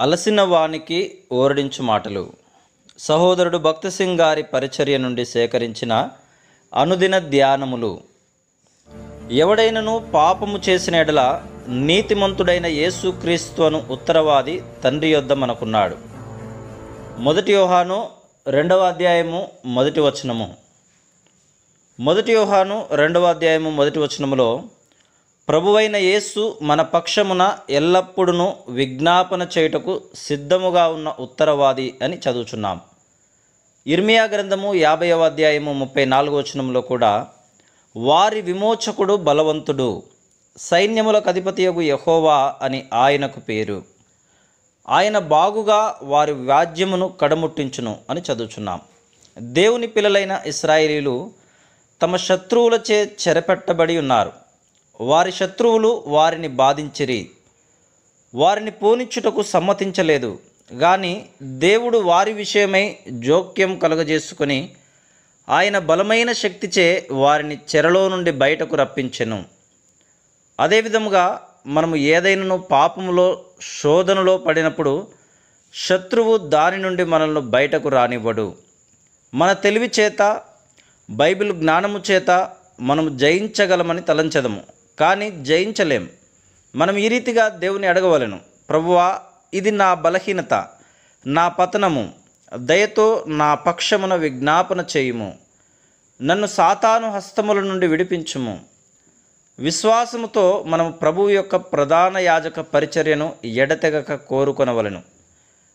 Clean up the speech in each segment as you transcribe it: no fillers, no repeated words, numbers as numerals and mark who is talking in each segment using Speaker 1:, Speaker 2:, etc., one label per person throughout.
Speaker 1: అలసిన వానికి ఓరడించు మాటలు. సహోదరుడు భక్త సింగ్ గారి పరిచర్య నుండి సేకరించిన అనుదిన ధ్యానములు. ఎవడైనను పాపము చేసిన ఎడల నీతిమంతుడైన యేసుక్రీస్తు అను ఉత్తరవాది తండ్రి యొద్ద మనకున్నాడు. 1 యోహాను 2వ అధ్యాయము 1వ వచనము. 1 యోహాను 2వ అధ్యాయము 1వ వచనములో ప్రభువైన యేసు మన పక్షమున ఎల్లప్పుడూ విజ్ఞాపన చేయుటకు సిద్ధముగా ఉన్న ఉత్తరవాది అని చదువుచున్నాం. ఇర్మియా గ్రంథము 50వ అధ్యాయము 34వ వచనంలో కూడా వారి విమోచకుడు బలవంతుడు, సైన్యములకు అధిపతియగు యెహోవా అని ఆయనకు పేరు, ఆయన బాగుగా వారి వ్యాజ్యమును కడముట్టించును అని చదువుచున్నాం. దేవుని పిల్లలైన ఇశ్రాయేలీలు తమ శత్రువులచే చెరపెట్టబడి ఉన్నారు. వారి శత్రువులు వారిని బాధించిరి, వారిని పోనిచ్చుటకు సమ్మతించలేదు. కానీ దేవుడు వారి విషయమై జోక్యం కలుగజేసుకొని ఆయన బలమైన శక్తిచే వారిని చెరలో నుండి బయటకు రప్పించెను. అదేవిధముగా మనము ఏదైనాను పాపములో శోధనలో పడినప్పుడు శత్రువు దాని నుండి మనల్ని బయటకు రానివ్వడు. మన తెలివి చేత, బైబిల్ జ్ఞానము చేత మనము జయించగలమని తలంచెదము, కానీ జయించలేం. మనం ఈ రీతిగా దేవుని అడగవలెను. ప్రభువా, ఇది నా బలహీనత, నా పతనము, దయతో నా పక్షమున విజ్ఞాపన చేయుము. నన్ను సాతాను హస్తముల నుండి విడిపించుము. విశ్వాసముతో మనం ప్రభువు యొక్క ప్రధాన యాజక పరిచర్యను ఎడతెగక కోరుకొనవలెను.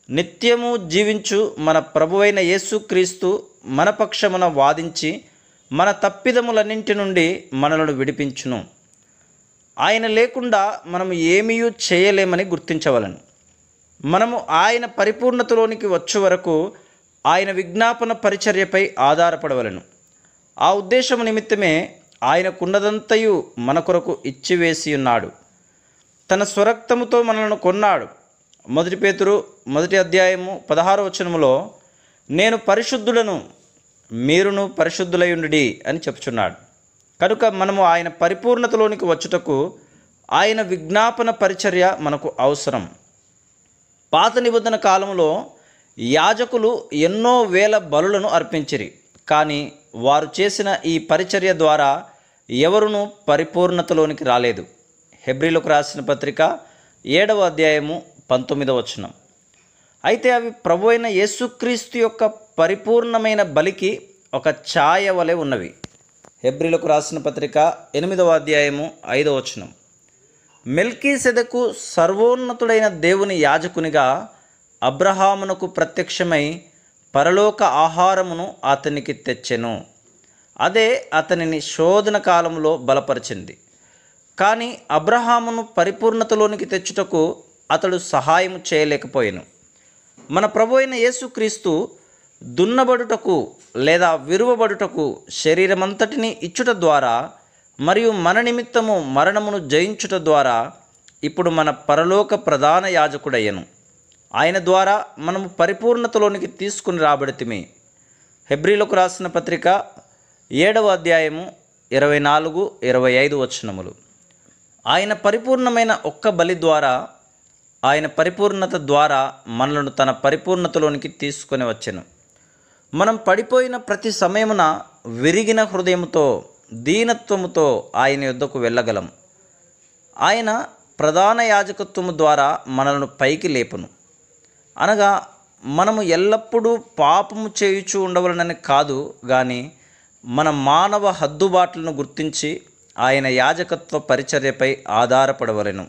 Speaker 1: నిత్యము జీవించు మన ప్రభువైన యేసుక్రీస్తు మన పక్షమున వాదించి మన తప్పిదములన్నింటి నుండి మనలను విడిపించును. ఆయన లేకుండా మనము ఏమీ చేయలేమని గుర్తించవలను. మనము ఆయన పరిపూర్ణతలోనికి వచ్చే వరకు ఆయన విజ్ఞాపన పరిచర్యపై ఆధారపడవలను. ఆ ఉద్దేశము నిమిత్తమే ఆయనకున్నదంతయు మన కొరకు ఇచ్చివేసి ఉన్నాడు. తన స్వరక్తముతో మనలను కొన్నాడు. 1 పేతురు 1వ అధ్యాయము 16వ వచనములో నేను పరిశుద్ధులను, మీరును పరిశుద్ధులయుండుడి అని చెప్పుచున్నాడు. కనుక మనము ఆయన పరిపూర్ణతలోనికి వచ్చుటకు ఆయన విజ్ఞాపన పరిచర్య మనకు అవసరం. పాత నిబంధన కాలంలో యాజకులు ఎన్నో వేల బలులను అర్పించిరి. కానీ వారు చేసిన ఈ పరిచర్య ద్వారా ఎవరునూ పరిపూర్ణతలోనికి రాలేదు. హెబ్రీలకు రాసిన పత్రిక 7వ అధ్యాయము 19వ వచనం. అయితే అవి ప్రభువైన యేసుక్రీస్తు యొక్క పరిపూర్ణమైన బలికి ఒక ఛాయ వలె ఉన్నవి. హెబ్రీలకు రాసిన పత్రిక 8వ అధ్యాయము 5వ వచనం. మెల్కీసెదెకు సర్వోన్నతుడైన దేవుని యాజకునిగా అబ్రహామునకు ప్రత్యక్షమై పరలోక ఆహారమును అతనికి తెచ్చెను. అదే అతనిని శోధన కాలంలో బలపరిచింది. కానీ అబ్రహామును పరిపూర్ణతలోనికి తెచ్చుటకు అతడు సహాయం చేయలేకపోయాను. మన ప్రభువైన యేసుక్రీస్తు దున్నబడుటకు లేదా విరువబడుటకు శరీరమంతటిని ఇచ్చుట ద్వారా మరియు మన నిమిత్తము మరణమును జయించుట ద్వారా ఇప్పుడు మన పరలోక ప్రధాన యాజకుడయ్యను. ఆయన ద్వారా మనము పరిపూర్ణతలోనికి తీసుకుని రాబడితిమి. హెబ్రీలకు రాసిన పత్రిక 7వ అధ్యాయము 24, 25 వచనములు. ఆయన పరిపూర్ణమైన ఒక్క బలి ద్వారా, ఆయన పరిపూర్ణత ద్వారా మనలను తన పరిపూర్ణతలోనికి తీసుకొని వచ్చెను. మనం పడిపోయిన ప్రతి సమయమున విరిగిన హృదయముతో, దీనత్వముతో ఆయన యొద్దకు వెళ్ళగలం. ఆయన ప్రధాన యాజకత్వము ద్వారా మనలను పైకి లేపును. అనగా మనము ఎల్లప్పుడూ పాపము చేయుచూ ఉండవలనని కాదు, కానీ మన మానవ హద్దుబాట్లను గుర్తించి ఆయన యాజకత్వ పరిచర్యపై ఆధారపడవలెను.